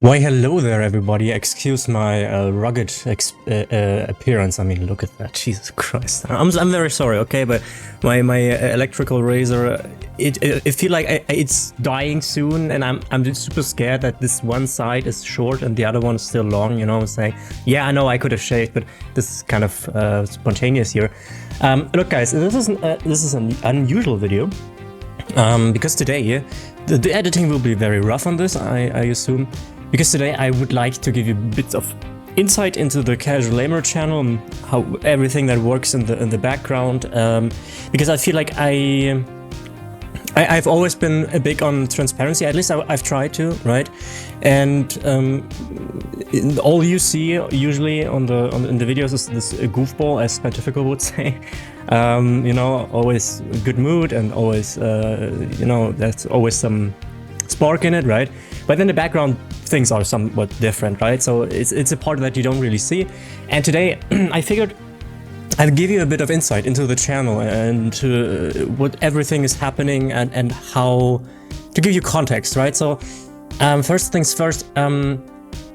Why, hello there, everybody. Excuse my rugged appearance. I mean, look at that. Jesus Christ. I'm very sorry, okay? But my electrical razor, it feel like it's dying soon, and I'm just super scared that this one side is short and the other one is still long. You know what I'm saying? Yeah, I know I could have shaved, but this is kind of spontaneous here. Look, guys, this is an unusual video because today the editing will be very rough on this. I assume. Because today I would like to give you bits of insight into the CasualLamer channel and how everything that works in the background. Because I feel like I've always been a big on transparency. At least I've tried to, right? And all you see usually in the videos is this goofball, as Scientifical would say. You know, always good mood and always you know, there's always some spark in it, right? But then the background things are somewhat different, right? So it's a part that you don't really see. And today I figured I'd give you a bit of insight into the channel and to what everything is happening and how to give you context, right? So first things first,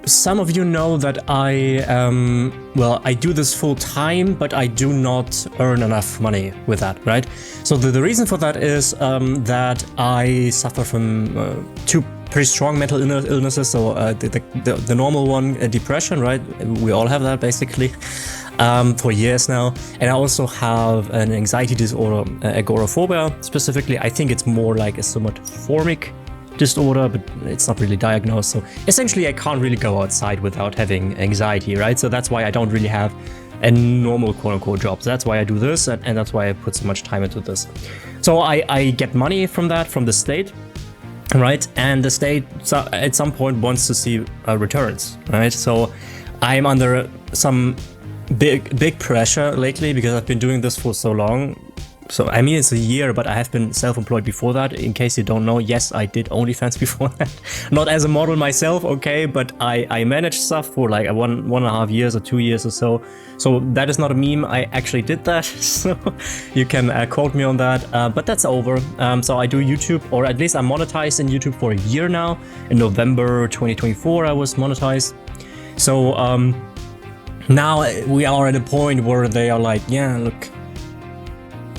some of you know that I do this full time, but I do not earn enough money with that, right? So the reason for that is that I suffer from two pretty strong mental illnesses. So the normal one, depression, right? We all have that basically for years now. And I also have an anxiety disorder, agoraphobia specifically. I think it's more like a somatoformic disorder, but it's not really diagnosed. So essentially I can't really go outside without having anxiety, right? So that's why I don't really have a normal quote-unquote job. So that's why I do this, and that's why I put so much time into this. So I get money from that, from the state, right? And the state at some point wants to see returns, right? So I'm under some big pressure lately because I've been doing this for so long. So I mean, it's a year, but I have been self-employed before that. In case you don't know, yes, I did OnlyFans before that. Not as a model myself, okay, but I managed stuff for like one and a half years or 2 years or so. So that is not a meme. I actually did that. So you can quote me on that. But that's over. So I do YouTube, or at least I'm monetized in YouTube for a year now. In November 2024, I was monetized. So now we are at a point where they are like, yeah, look,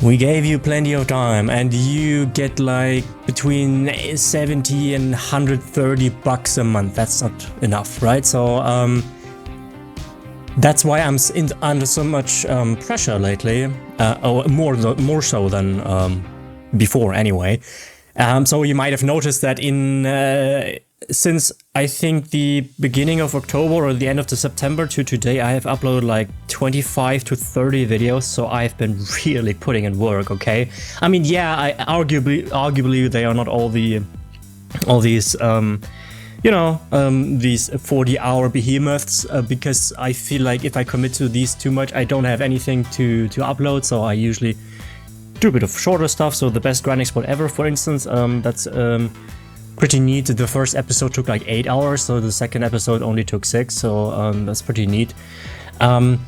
we gave you plenty of time and you get like between 70 and 130 bucks a month. That's not enough, right? So that's why I'm under so much pressure lately, or more so than before anyway. So you might have noticed that since I think the beginning of October or the end of the September to today, I have uploaded like 25 to 30 videos. So I've bbeen really putting in work. Okay, I mean, yeah, arguably they are not all these you know, these 40-hour behemoths, because I feel like if I commit to these too much, I don't have anything to upload. So I usually do a bit of shorter stuff. So the best grinding spot ever, for instance, that's pretty neat. The first episode took like 8 hours, so the second episode only took 6. So that's pretty neat. I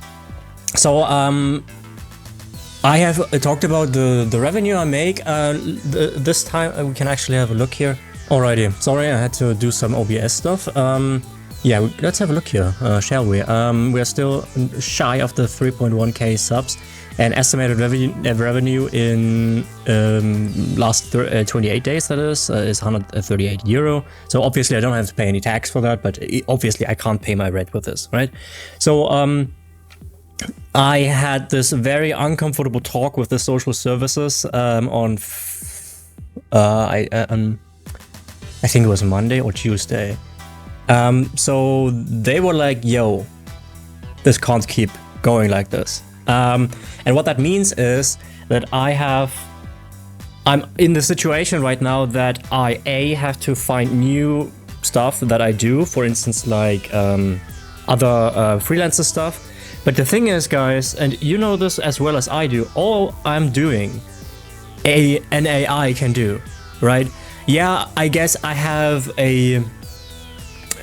have talked about the revenue I make. This time we can actually have a look here. Alrighty, sorry, I had to do some OBS stuff. Yeah, let's have a look here, shall we? We are still shy of the 3.1k subs, and estimated revenue in last 28 days, that is 138 euro. So obviously I don't have to pay any tax for that, but obviously I can't pay my rent with this, right? So I had this very uncomfortable talk with the social services I think it was Monday or Tuesday. So they were like, yo, this can't keep going like this. And what that means is that I'm in the situation right now that I have to find new stuff that I do, for instance, like other freelancer stuff. But the thing is, guys, and you know this as well as I do, all I'm doing, an AI can do, right? Yeah, I guess I have a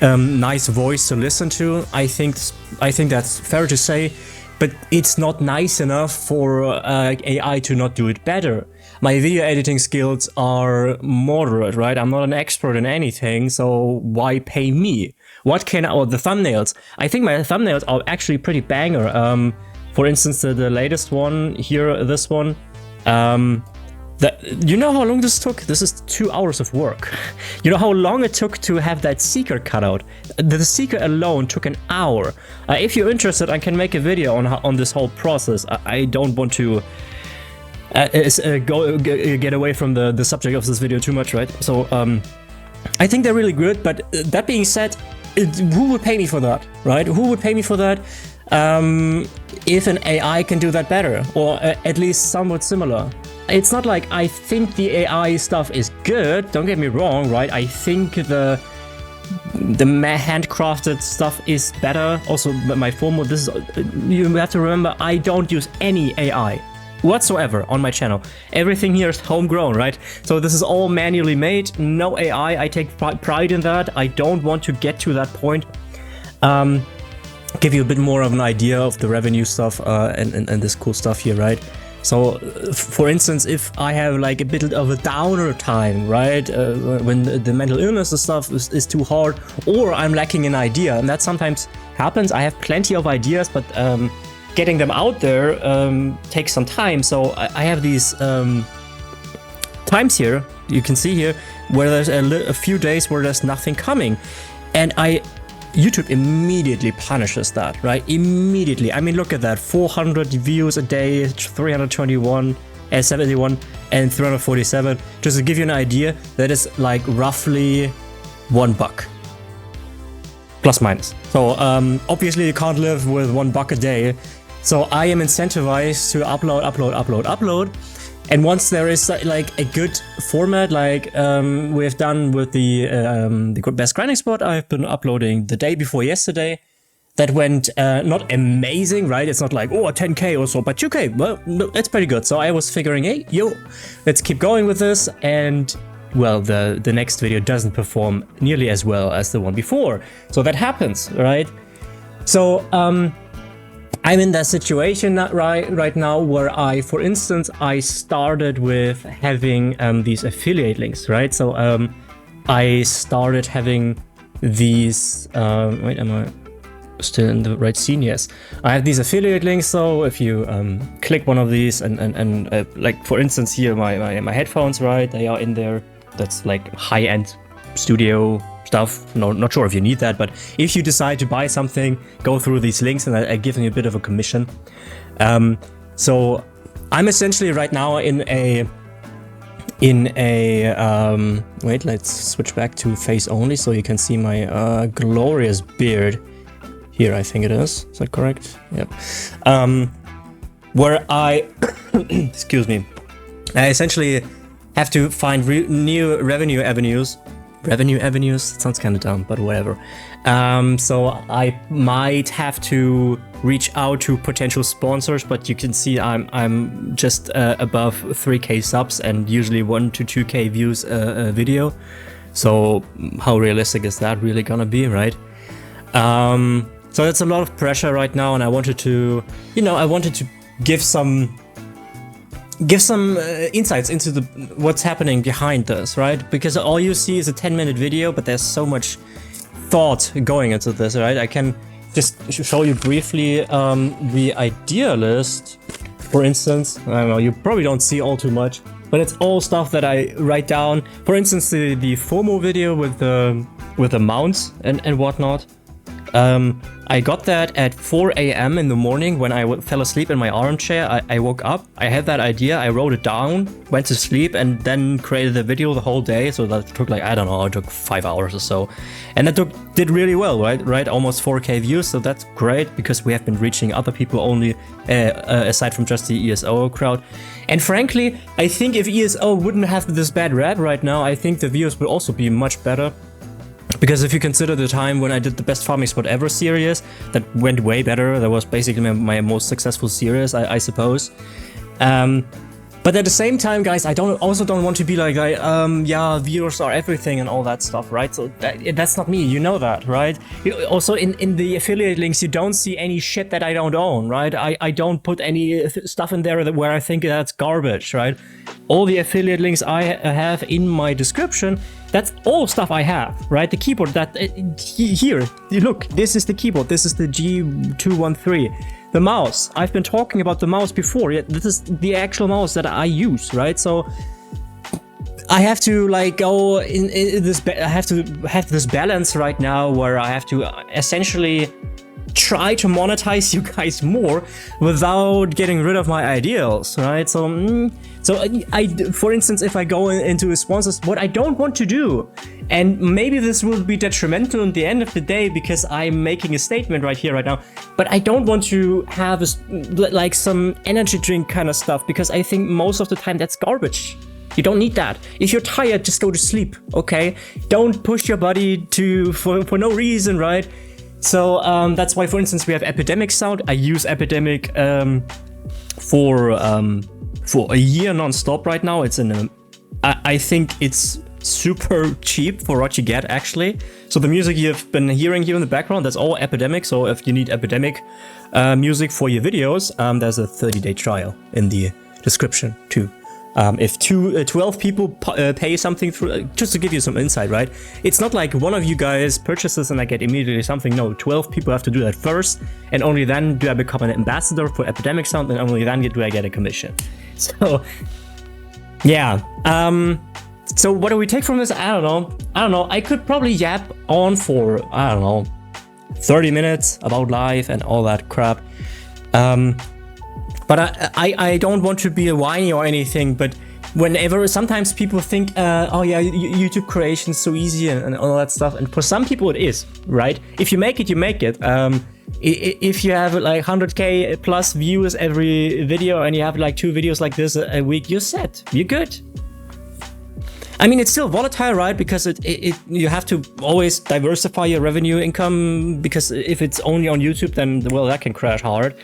nice voice to listen to. I think that's fair to say, but it's not nice enough for AI to not do it better. my video editing skills are moderate, right? I'm not an expert in anything, so why pay me? What can the thumbnails? I think my thumbnails are actually pretty banger. For instance, the latest one here, this one. You know how long this took? This is 2 hours of work. You know how long it took to have that seeker cut out? The seeker alone took an hour. If you're interested, I can make a video on this whole process. I don't want to get away from the subject of this video too much, right? So I think they're really good, but that being said, who would pay me for that, right? Who would pay me for that if an AI can do that better, or at least somewhat similar? It's not like I think the AI stuff is good, don't get me wrong, right? I think the handcrafted stuff is better. Also, my formal, this is, you have to remember, I don't use any AI whatsoever on my channel. Everything here is homegrown, right? So this is all manually made, no AI. I take pride in that. I don't want to get to that point. Give you a bit more of an idea of the revenue stuff and this cool stuff here, right? So, for instance, if I have like a bit of a downer time, right, when the mental illness and stuff is too hard, or I'm lacking an idea, and that sometimes happens. I have plenty of ideas, but getting them out there takes some time. So I have these times here, you can see here, where there's a few days where there's nothing coming, and YouTube immediately punishes that, right? Immediately. I mean, look at that. 400 views a day, 321, 71, and 347. Just to give you an idea, that is like roughly $1. Plus minus. So obviously you can't live with $1 a day. So I am incentivized to upload. And once there is like a good format, like we have done with the best grinding spot, I've been uploading the day before yesterday. That went not amazing, right? It's not like, oh, 10K or so, but 2K, well, no, it's pretty good. So I was figuring, hey, let's keep going with this. And well, the next video doesn't perform nearly as well as the one before. So that happens, right? So I'm in that situation right now where for instance, I started with having these affiliate links, right? So I started having these, wait, am I still in the right scene? Yes. I have these affiliate links, so if you click one of these and like for instance here, my headphones, right? They are in there. That's like high-end studio stuff. No, not sure if you need that, but if you decide to buy something, go through these links and I give you a bit of a commission. So I'm essentially right now in a wait, let's switch back to face only so you can see my glorious beard here. I think it is that correct? Yep. Where I excuse me, I essentially have to find new revenue avenues. Revenue avenues? Sounds kind of dumb, but whatever. So I might have to reach out to potential sponsors, but you can see I'm just above 3K subs and usually 1 to 2K views a video. So how realistic is that really gonna be, right? So that's a lot of pressure right now, and I wanted to, give some insights into what's happening behind this, right? Because all you see is a 10-minute video, but there's so much thought going into this, right? I can just show you briefly the idea list, for instance. I don't know, you probably don't see all too much, but it's all stuff that I write down. For instance, the FOMO video with the mounts and whatnot. I got that at 4 AM in the morning when I fell asleep in my armchair. I woke up, I had that idea, I wrote it down, went to sleep, and then created a video the whole day. So that took like, I don't know, it took 5 hours or so. And that did really well, right? Almost 4K views, so that's great because we have been reaching other people only, aside from just the ESO crowd. And frankly, I think if ESO wouldn't have this bad rap right now, I think the views would also be much better. Because if you consider the time when I did the best farming spot ever series, that went way better. That was basically my most successful series, I suppose. But at the same time, guys, I also don't want to be like, yeah, viewers are everything and all that stuff, right? So that's not me, you know that, right? Also, in the affiliate links, you don't see any shit that I don't own, right? I don't put any stuff in there where I think that's garbage, right? All the affiliate links I have in my description, that's all stuff I have, right? The keyboard that here, look, this is the keyboard, this is the G213. The mouse, I've been talking about the mouse before. Yeah, this is the actual mouse that I use, right? So I have to like go in this. I have to have this balance right now where I have to essentially try to monetize you guys more without getting rid of my ideals, right? So, I, for instance, if I go into responses, what I don't want to do, and maybe this will be detrimental in the end of the day because I'm making a statement right here, right now, but I don't want to have like some energy drink kind of stuff because I think most of the time that's garbage. You don't need that. If you're tired, just go to sleep, okay? Don't push your body for no reason, right? So that's why, for instance, we have Epidemic Sound. I use Epidemic for a year non-stop right now. It's I think it's super cheap for what you get, actually. So the music you've been hearing here in the background, that's all Epidemic. So if you need Epidemic music for your videos, there's a 30-day trial in the description too. If 12 people pay something through, just to give you some insight, right? It's not like one of you guys purchases and I get immediately something. No, 12 people have to do that first, and only then do I become an ambassador for Epidemic Sound, and only then do I get a commission. So, yeah. So what do we take from this? I don't know. I could probably yap on for, I don't know, 30 minutes about life and all that crap. But I don't want to be a whiny or anything, but whenever, sometimes people think, oh yeah, YouTube creation is so easy and all that stuff, and for some people it is, right? If you make it, you make it. If you have like 100k plus views every video and you have like 2 videos like this a week, you're set, you're good. I mean, it's still volatile, right? Because you have to always diversify your revenue income, because if it's only on YouTube, then, well, that can crash hard.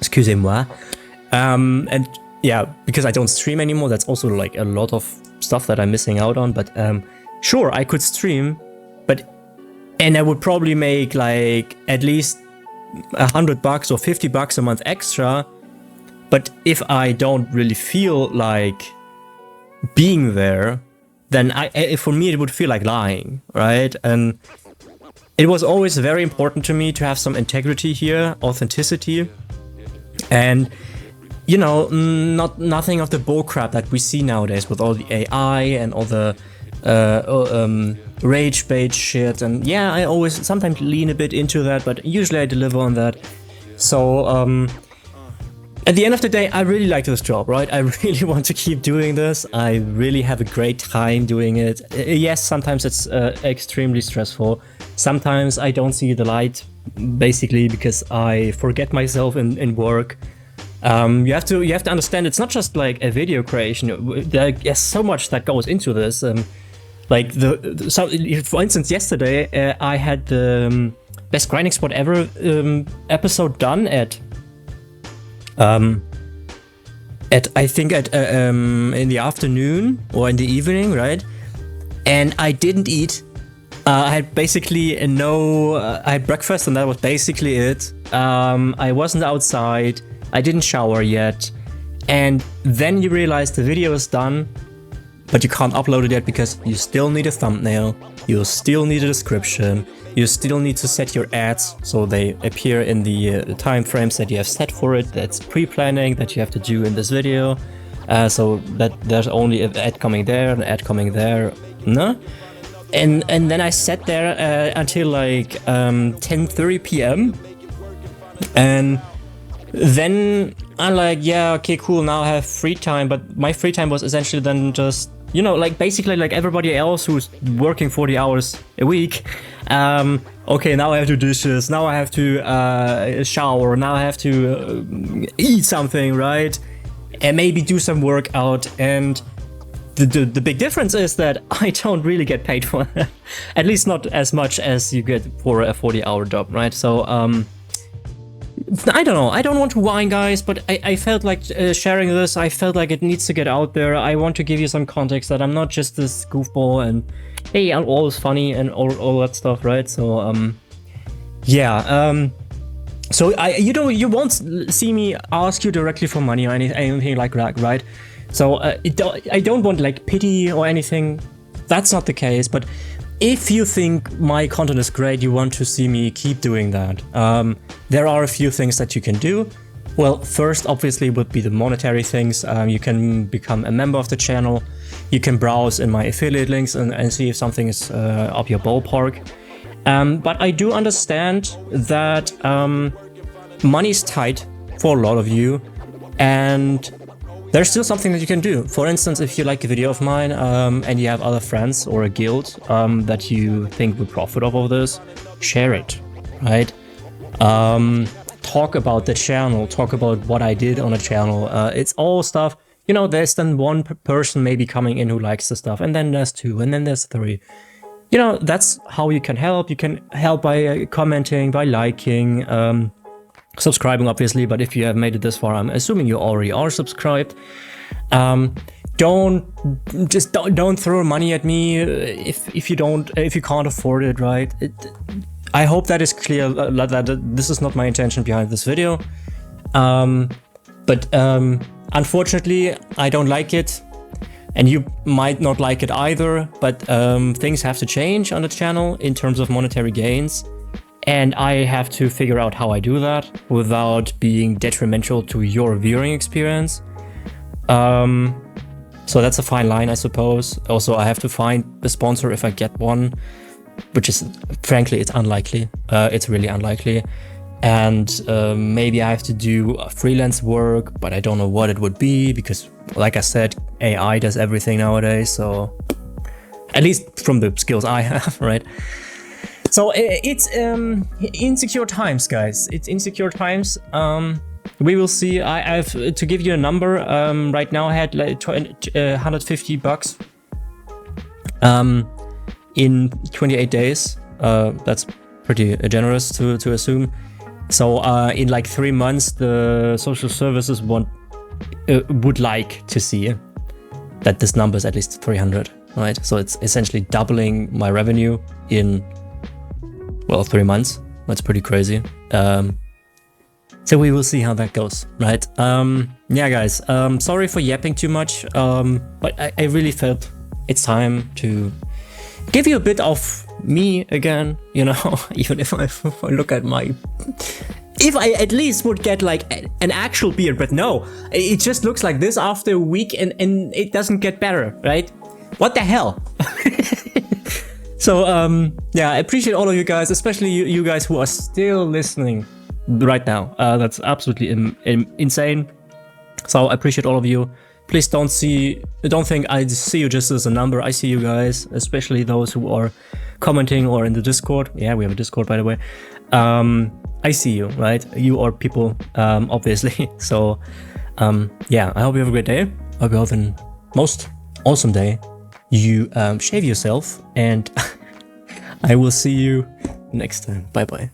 Excusez-moi. And yeah, because I don't stream anymore, that's also like a lot of stuff that I'm missing out on. But sure, I could stream, and I would probably make like at least $100 or $50 a month extra. But if I don't really feel like being there, then for me it would feel like lying, right? And it was always very important to me to have some integrity here, authenticity. And, you know, nothing of the bullcrap that we see nowadays with all the AI and all the rage bait shit. And yeah, I always sometimes lean a bit into that, but usually I deliver on that. So at the end of the day, I really like this job, right? I really want to keep doing this. I really have a great time doing it. Yes, sometimes it's extremely stressful. Sometimes I don't see the light, basically because I forget myself in work. You have to understand, it's not just like a video creation. There's so much that goes into this. Like so for instance, yesterday I had the best grinding spot ever episode done at I think in the afternoon or in the evening, right? And I didn't eat. I had basically I had breakfast and that was basically it. I wasn't outside. I didn't shower yet. And then you realize the video is done, but you can't upload it yet because you still need a thumbnail. You still need a description. You still need to set your ads so they appear in the time frames that you have set for it. That's pre-planning that you have to do in this video. So that there's only an ad coming there, an ad coming there. No? And then I sat there until like 10:30 p.m. And then I'm like, yeah, okay, cool, now I have free time. But my free time was essentially then just, you know, like basically like everybody else who's working 40 hours a week. Okay, now I have to do dishes, now I have to shower, now I have to eat something, right? And maybe do some workout. And the big difference is that I don't really get paid for that. At least not as much as you get for a 40-hour job, right? So I don't know, I don't want to whine, guys, but I felt like sharing this. I felt like it needs to get out there. I want to give you some context that I'm not just this goofball and hey, I'm always funny and all that stuff, right? So yeah, so you won't see me ask you directly for money or anything like that, right? So I don't want like pity or anything. That's not the case, but if you think my content is great, you want to see me keep doing that, there are a few things that you can do. Well, first obviously would be the monetary things. You can become a member of the channel. You can browse in my affiliate links and see if something is up your ballpark. But I do understand that money is tight for a lot of you, and there's still something that you can do. For instance, if you like a video of mine and you have other friends or a guild that you think would profit off of this, share it, right? Talk about the channel, talk about what I did on the channel. It's all stuff, you know, there's then one person maybe coming in who likes the stuff, and then there's two, and then there's three. You know, that's how you can help. You can help by commenting, by liking, subscribing obviously, but if you have made it this far, I'm assuming you already are subscribed. Don't throw money at me if you can't afford it, right? I hope that is clear that this is not my intention behind this video. But unfortunately, I don't like it, and you might not like it either. But things have to change on the channel in terms of monetary gains. And I have to figure out how I do that without being detrimental to your viewing experience. So that's a fine line, I suppose. Also, I have to find a sponsor if I get one, which is, frankly, it's unlikely. It's really unlikely. And maybe I have to do freelance work, but I don't know what it would be because, like I said, AI does everything nowadays. So at least from the skills I have, right? So it's insecure times, guys. It's insecure times. We will see. I've to give you a number. Right now I had like $150 in 28 days. That's pretty generous to assume. So in like 3 months, the social services would like to see that this number is at least 300, right? So it's essentially doubling my revenue in, well, 3 months. That's pretty crazy. So we will see how that goes, right? Yeah, guys, sorry for yapping too much, but I really felt it's time to give you a bit of me again, you know, even if I look at my... If I at least would get like an actual beard, but no, it just looks like this after a week and it doesn't get better, right? What the hell? So, yeah, I appreciate all of you guys, especially you guys who are still listening right now. That's absolutely insane. So I appreciate all of you. Please don't think I see you just as a number. I see you guys, especially those who are commenting or in the Discord. Yeah, we have a Discord, by the way. I see you, right? You are people, obviously. So, yeah, I hope you have a great day. I hope you have a most awesome day. You shave yourself, and I will see you next time. Bye bye.